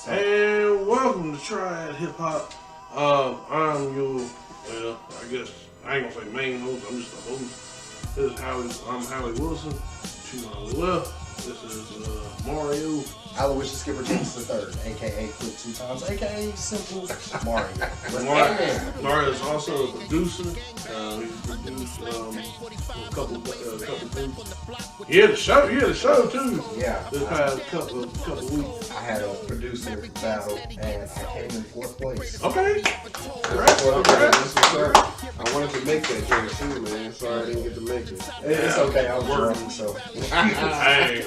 And welcome to Triad Hip Hop. I'm your, I guess I ain't gonna say main host. I'm just the host. This is I'm Howie Wilson. To my left, this is Mario. Aloysius Skipper James III, aka Quick 2 times, aka Simple Mario. Mario is also a producer. He's produced a couple things. He had a show too. Yeah. This past couple weeks. I had a producer battle and I came in 4th place. Okay. Congrats. I wanted to make that joint too, man. Sorry I didn't get to make it. It's okay, I was working, so. Hey.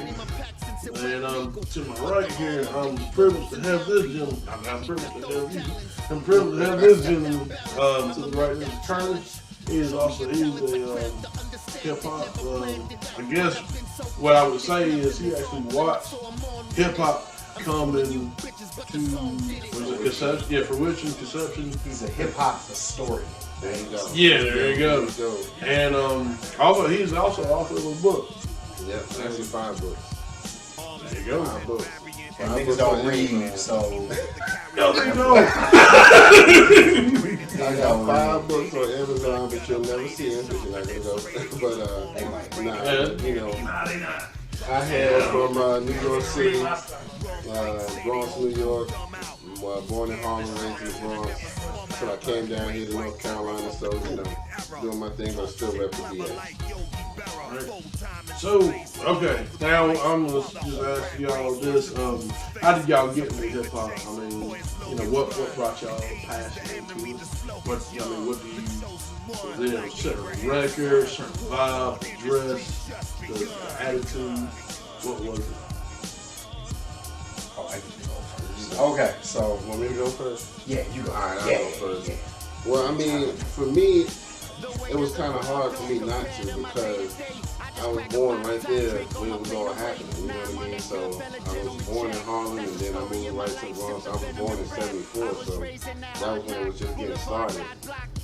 And to my right here, I'm privileged to have this gentleman. I'm privileged to have you. I'm privileged to have this gentleman to the right. This is Curtis. He's a hip hop. I guess what I would say is he actually watched hip hop come into conception. Yeah, fruition, conception. He's a hip hop historian. There you go. Yeah, there you go. And although he's also author of a book. Yep, actually 5 books. There you go. 5 books. And niggas don't read, so. No, they don't. I got 5 books on Amazon, but you'll never see them because you're not gonna go. But I had from New York City, Bronx, New York. Born in Harlem, raised in the Bronx. So I came down here to North Carolina, so doing my thing, but I still rep the VA. So, okay, now I'm gonna just ask y'all this: how did y'all get into hip hop? I mean, what brought y'all passion into it? What do you? Was it a certain record, certain vibe, the dress, the attitude? What was it? Oh, I can go first. Okay, so Want me to go first? yeah, you go. All right, I'll go first. Yeah. Well, I mean, for me, it was kind of hard for me not to because I was born right there when it was all happening, you know what I mean? So I was born in Harlem and then I moved right to the Bronx. I was born in 74, so that was when it was just getting started.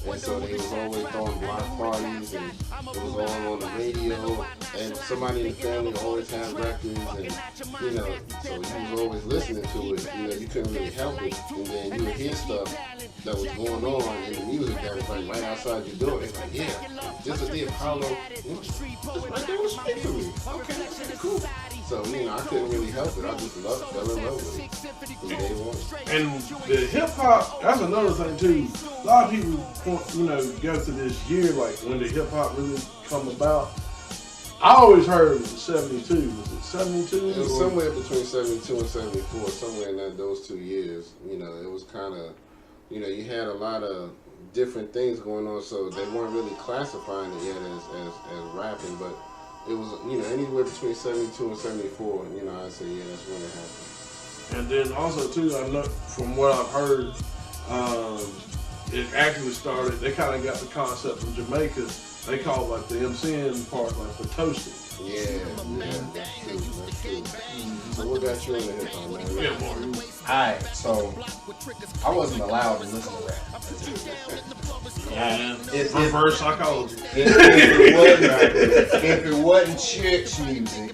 And so they was always throwing block parties and it was all on the radio and somebody in the family always had records and, so you was always listening to it. You couldn't really help it. And then you would hear stuff that was going on in the music that was like right outside your door. It's like, yeah, this is the Apollo. It's right there on the street for me. Okay, cool. So, I couldn't really help it. I just fell in love with it from day one. And the hip hop, that's another thing too. A lot of people, go to this year, like when the hip hop really come about. I always heard it was 72. Was it 72? It was somewhere between 72 and 74, somewhere in those 2 years. It was kind of, you had a lot of different things going on, so they weren't really classifying it yet as rapping, but it was, anywhere between 72 and 74, I'd say, yeah, that's when it happened. And then also, too, I know from what I've heard, it actually started, they kind of got the concept from Jamaica. They call it like the MCing part, like the toasting. Yeah, that's true. So what got you in the hip hop, man? Yeah, Martin. Alright, so I wasn't allowed to listen to rap. Reverse psychology. If it wasn't church music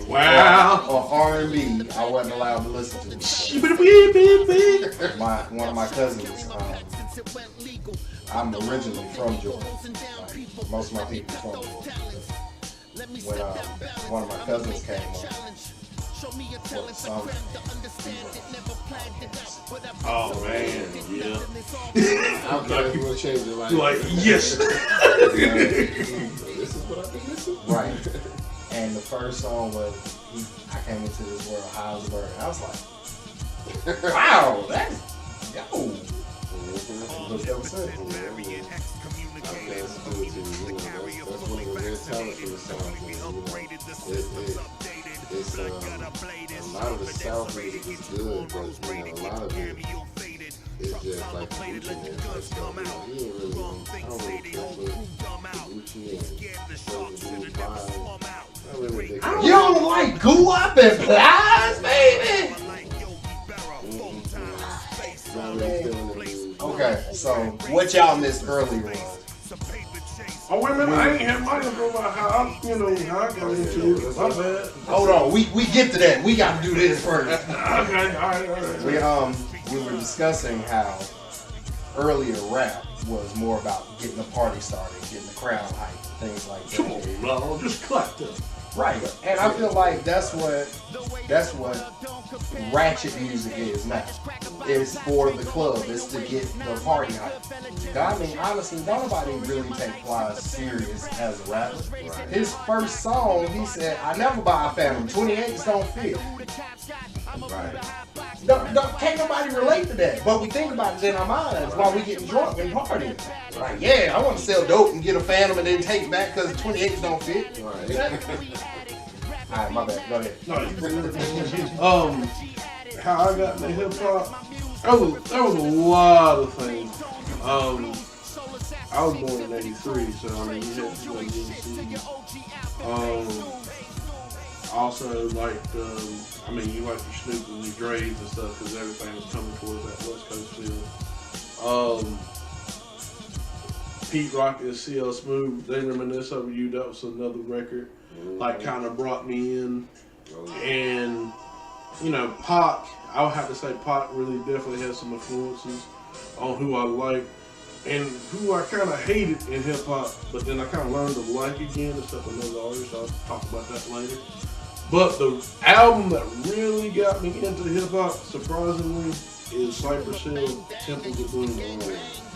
or R&B, I wasn't allowed to listen to it. One of my cousins, I'm originally from Georgia. Like, most of my people from Georgia. When one of my cousins came up for the summer, oh man, yeah. I'm glad you will change your life. Like, yes. This is what I've been listening to. Right. And the first song was I Came Into This World High as a Bird. I was like, wow, that's yo. Look ever since. That's one of the rare talents in the South. It's a lot of the South music is good, but a lot of it is just like Gucci and stuff. He ain't really, I don't really care for Gucci and You don't like Guap and Plies, baby? Okay, so what y'all missed earlier was? Oh Oh, wait a minute, I ain't had my info about how I got into it. My bad. Hold on, we get to that. We got to do this first. Okay, all right. We were discussing how earlier rap was more about getting the party started, getting the crowd hyped, things like that. Come on, bro, just clap them. Right, and I feel like that's what ratchet music is now. It's for the club. It's to get the party hype. I mean, honestly, nobody really take Plies serious as a rapper. Right. His first song, he said, "I never buy a Phantom. 28s don't fit." Right. Can't nobody relate to that. But we think about it in our minds while we getting drunk and partying. Like, yeah, I want to sell dope and get a Phantom and then take it back because 28s don't fit. Right. Alright, my bad. Go ahead. No, how I got into hip hop, there was a lot of things. I was born in '83, so I mean, you had to like also liked, you like your Snoop and your Dre's and stuff because everything was coming towards that West Coast feel. Pete Rock and CL Smooth, They Reminisce Over You, that was another record. Like kind of brought me in, and Pac, I would have to say Pac really definitely had some influences on who I like and who I kind of hated in hip hop, but then I kind of learned to like again, except another artist. I'll talk about that later. But the album that really got me into hip hop, surprisingly, is Cypress Hill, Temples of Doom.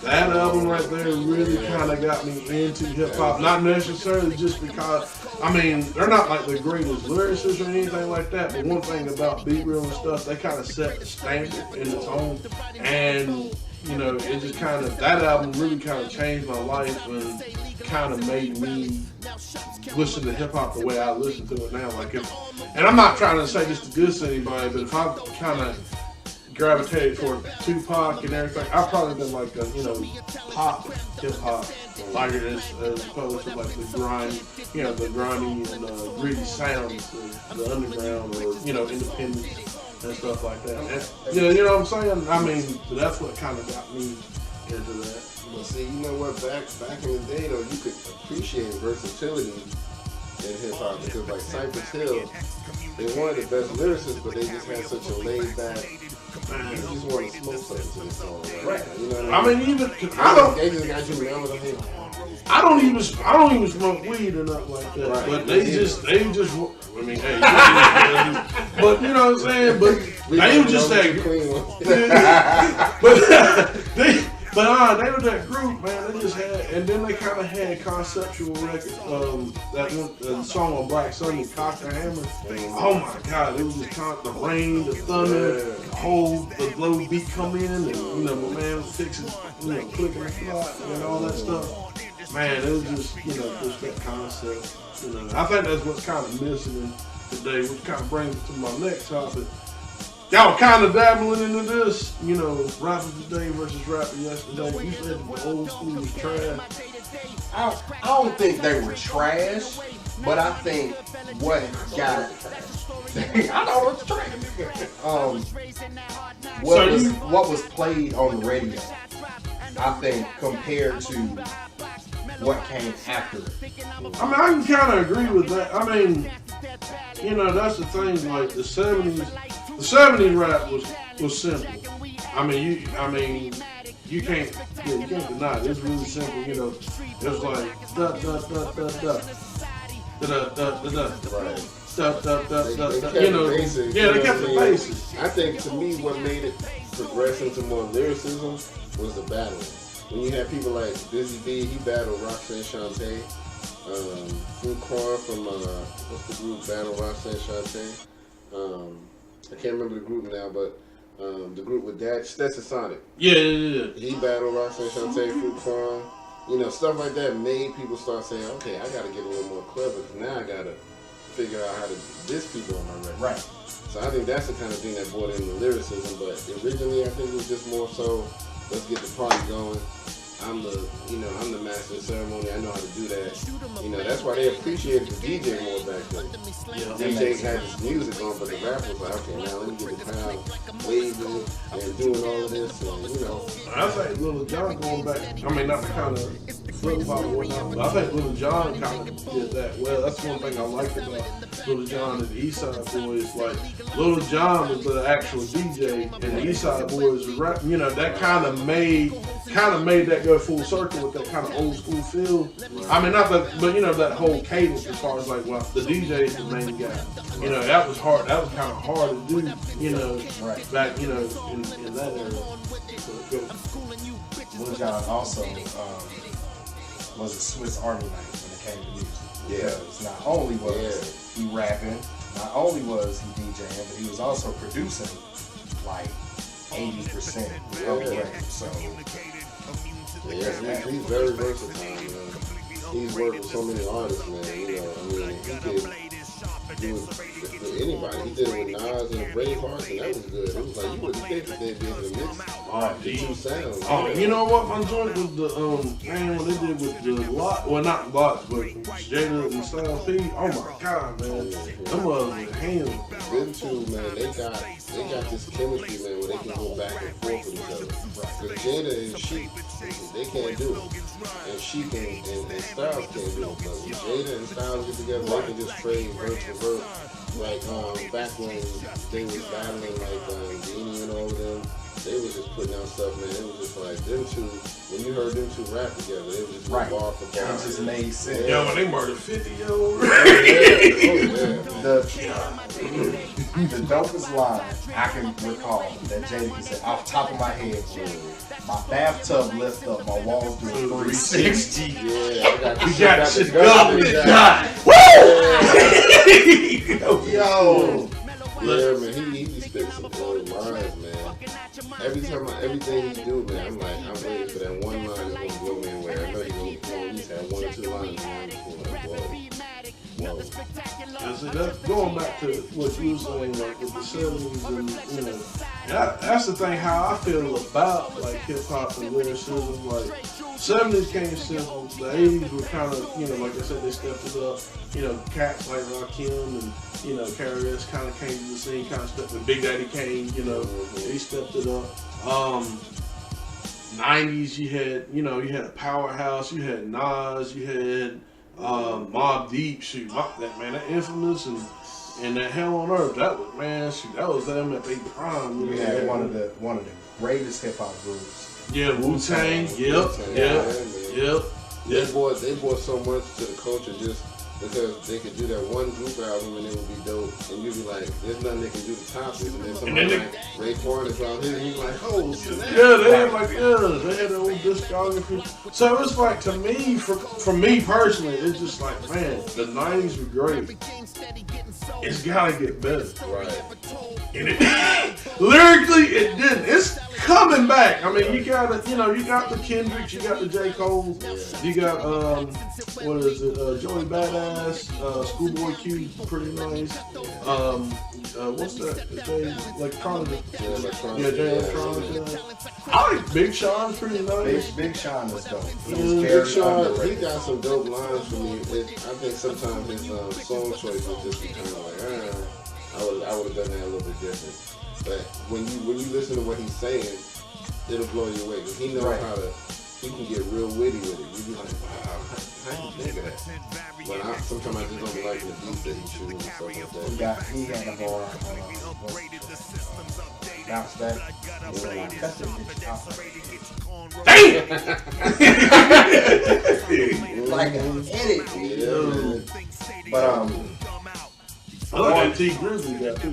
That album right there really kind of got me into hip hop. Not necessarily just because, they're not like the greatest lyricists or anything like that, but one thing about Beat Real and stuff, they kind of set the standard in its own. And, it just kind of, that album really kind of changed my life and kind of made me listen to hip hop the way I listen to it now. And I'm not trying to say this to diss anybody, but if I kind of gravitated toward Tupac and everything, I've probably been like a, pop hip hop, like as opposed to like the grind, the grimy and gritty sounds, the underground or independent and stuff like that. And, you know what I'm saying? That's what kind of got me into that. But see, you know what? Back in the day though, you could appreciate versatility in hip hop because like Cypress Hill, they weren't the best lyricists, but they just had such a laid back. You just want to smoke something to the song, right? You know what I mean? They just got you down with them. I don't even smoke weed or nothing like that. Right. But they just. Hey, but you know what I'm saying? But they was just that. They were that group, man. They just had, and then they kind of had conceptual records. That song on Black Sunday, Cock the Hammer. Oh my God, it was just the rain, the thunder, the low beat come in, and my man was fixing, clicking the slot and all that stuff. Man, it was just, just that concept. I think that's what's kind of missing today, which kind of brings it to my next topic. Y'all kind of dabbling into this, rappers today versus rappers yesterday. You said the old school was trash. I don't think they were trash, but I think what got I know it's trash. What was played on the radio, I think, compared to what came after it. I can kind of agree with that. That's the thing. Like the '70s rap was simple. You can't deny it. It's really simple. It was like da da da da da da da da da. Right. They kept the basics. I think to me, what made it progress into more lyricism was the battle. When you had people like Busy B, he battled Roxanne Shante. Fruit Corn from what's the group? Battle Roxanne Shante. I can't remember the group now, but the group with that Stetson Sonic. Yeah. He battled Roxanne Shante, Fruit Corn. Stuff like that made people start saying, okay, I got to get a little more clever because now I got to figure out how to diss people on my record. Right. So I think that's the kind of thing that brought in the lyricism. But originally, I think it was just more so, let's get the party going. I'm the master of the ceremony. I know how to do that. That's why they appreciated the DJ more back then. DJ had his music on, but the rap was like, okay, now let me get the crowd waving and doing all of this, and I think Lil Jon going back. Not to kind of Little Pop or whatnot. But I think Little John kind of did that well. That's one thing I liked about Little John and the East Side Boys. Like Little John was the actual DJ, and the East Side Boys was rap. You know, that kind of made that go full circle with that kind of old school feel. I mean, not that, but you know, that whole cadence as far as like, well, the DJ is the main guy. You know, that was hard. That was kind of hard to do. You know, back in that era. Lil Jon also was a Swiss Army knife when it came to music. Because not only was he rapping, not only was he DJing, but he was also producing like 80% of the record. So he's very versatile, man. He's worked with so many artists, man. You know, I mean, he could do it with anybody. He did it with Nas and Braveheart, and that was good. It was like, you wouldn't think that they'd be able to mix the two sounds. Oh, you know what? My joint was the man, what they did with the not Lots, but Jada and Styles P. Oh my God, man, them was hands. Them two, man, they got this chemistry, man, where they can go back and forth with each other. Because Jada and Sheik, they can't do it, and Sheik and Styles can't do it. But when Jada and Styles get together, they can just trade verse for verse. Like back when they was battling like Genie and all of them, they was just putting out stuff, man. It was just like them two. When you heard them two rap together, it was just bar for bar. It just made sense. Yo, when they murdered 50, yo. The dopest line I can recall that Jada said off the top of my head was, my bathtub lifts up, my walls do a 360. Yeah, we got shit going. Yo. Yeah, man, he spits some good lines, man. Everything he do, man, I'm waiting for that one line that's gonna blow me away. I know he's gonna at least have 1 or 2 lines, man, before like, whoa. That's going back to what you were saying, like with the 70s, and you know, that's the thing. How I feel about like hip hop and lyricism. Like 70s came simple, the 80s were kind of, you know, like I said, they stepped it up. You know, cats like Rakim and you know, KRS kind of came to the scene, kind of stepped. When Big Daddy came, you know, he stepped it up. 90s, you had a Powerhouse, you had Nas, you had Mobb Deep, shoot, that Infamous and that Hell on Earth, that was them at their prime. You had one of the greatest hip hop groups. Yeah, Wu-Tang. Yep. They brought so much to the culture just because they could do that one group album and it would be dope, and you'd be like, there's nothing they can do to top it. And then somebody like Ray Parton out here, and you're like, oh, shit. Yeah, they had their own discography. So it's like, to me, for me personally, it's just like, man, the 90s were great. It's gotta get better. Right. And lyrically, it didn't. It's coming back. I mean, you got the Kendricks, you got the J. Cole, you got Joey Badass, Schoolboy Q, pretty nice. What's that? Electronica. Yeah, Jay Electronica. I like Big Sean, pretty nice. Big Sean is dope. Big Sean, he got some dope lines for me. I think sometimes his song choice would just be kind of like, I would have done that a little bit different. But when you listen to what he's saying, it'll blow you away. Because he knows he can get real witty with it. You be like, wow, how do you think of that? But sometimes I just don't be liking the beats that he shooting and stuff like that. He had a bar bounce back. Cut this bitch off. Like an edit. Yeah. But I like that T Grizzly guy too.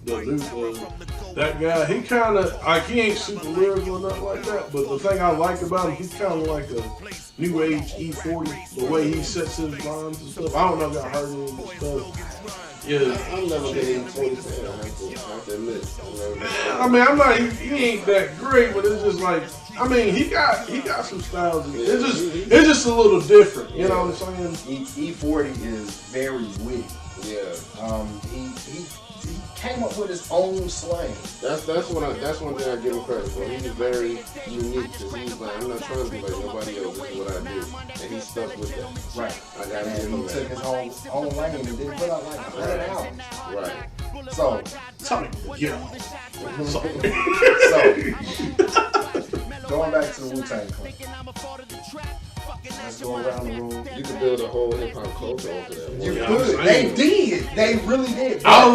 That guy, he kind of, like, he ain't super lyrical or nothing like that, but the thing I like about him, he's kind of like a new age E40, the way he sets his lines and stuff. I don't know if y'all heard any of his stuff. Yeah. I've never been E40 fan, I have to admit. I mean, he ain't that great, but it's just like, I mean, he got some styles. It's just a little different, you know what I'm saying? E40 is very witty. Yeah. He came up with his own slang. That's one thing I give him credit for. He's very unique because he's like, I'm not trying to be like nobody else. This is what I do, and he stuck with that. Right. I got him. He took his own lane and didn't put out like 100 albums. Right. So, Tell me, yeah. going back to the Wu-Tang Clan. Let's go around the room. You could build a whole hip hop culture off of that. You could. They did. They really did. I